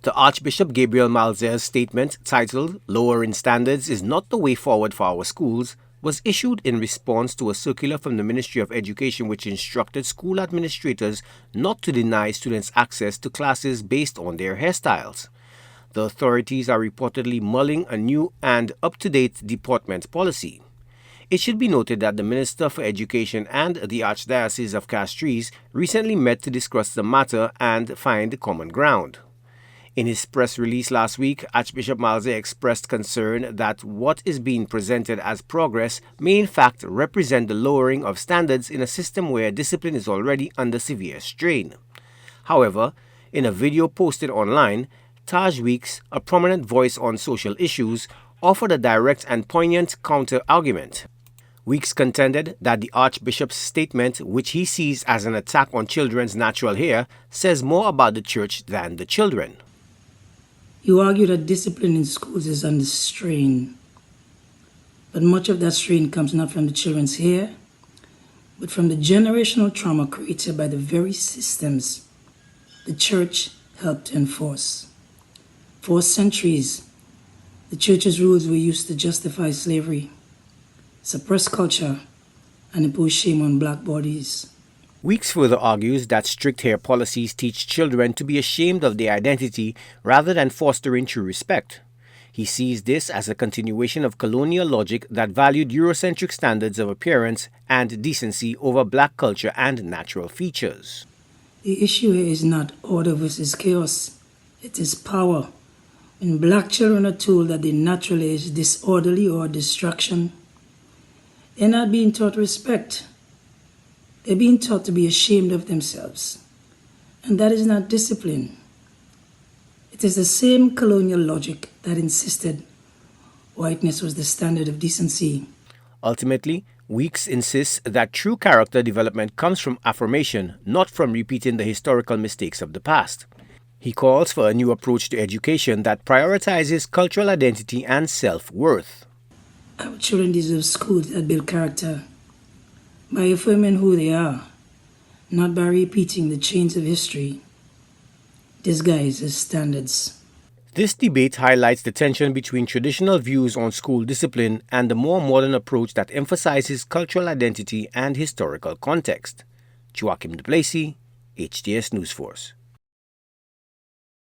The Archbishop Gabriel Malzaire's statement, titled "Lowering Standards is Not the Way Forward for Our Schools," was issued in response to a circular from the Ministry of Education which instructed school administrators not to deny students access to classes based on their hairstyles. The authorities are reportedly mulling a new and up-to-date deportment policy. It should be noted that the Minister for Education and the Archdiocese of Castries recently met to discuss the matter and find common ground. In his press release last week, Archbishop Malzaire expressed concern that what is being presented as progress may in fact represent the lowering of standards in a system where discipline is already under severe strain. However, in a video posted online, Taj Weekes, a prominent voice on social issues, offered a direct and poignant counter-argument. Weekes contended that the Archbishop's statement, which he sees as an attack on children's natural hair, says more about the church than the children. You argue that discipline in schools is under strain, but much of that strain comes not from the children's hair, but from the generational trauma created by the very systems the church helped enforce. For centuries, the church's rules were used to justify slavery, suppress culture, and impose shame on black bodies. Weekes further argues that strict hair policies teach children to be ashamed of their identity rather than fostering true respect. He sees this as a continuation of colonial logic that valued Eurocentric standards of appearance and decency over black culture and natural features. The issue here is not order versus chaos, it is power. When black children are told that their natural hair is disorderly or a distraction, they're not being taught respect. They're being taught to be ashamed of themselves. And that is not discipline. It is the same colonial logic that insisted whiteness was the standard of decency. Ultimately, Weekes insists that true character development comes from affirmation, not from repeating the historical mistakes of the past. He calls for a new approach to education that prioritizes cultural identity and self-worth. Our children deserve schools that build character by affirming who they are, not by repeating the chains of history disguised as standards. This debate highlights the tension between traditional views on school discipline and the more modern approach that emphasizes cultural identity and historical context. Joachim de Plessis, HTS News Force.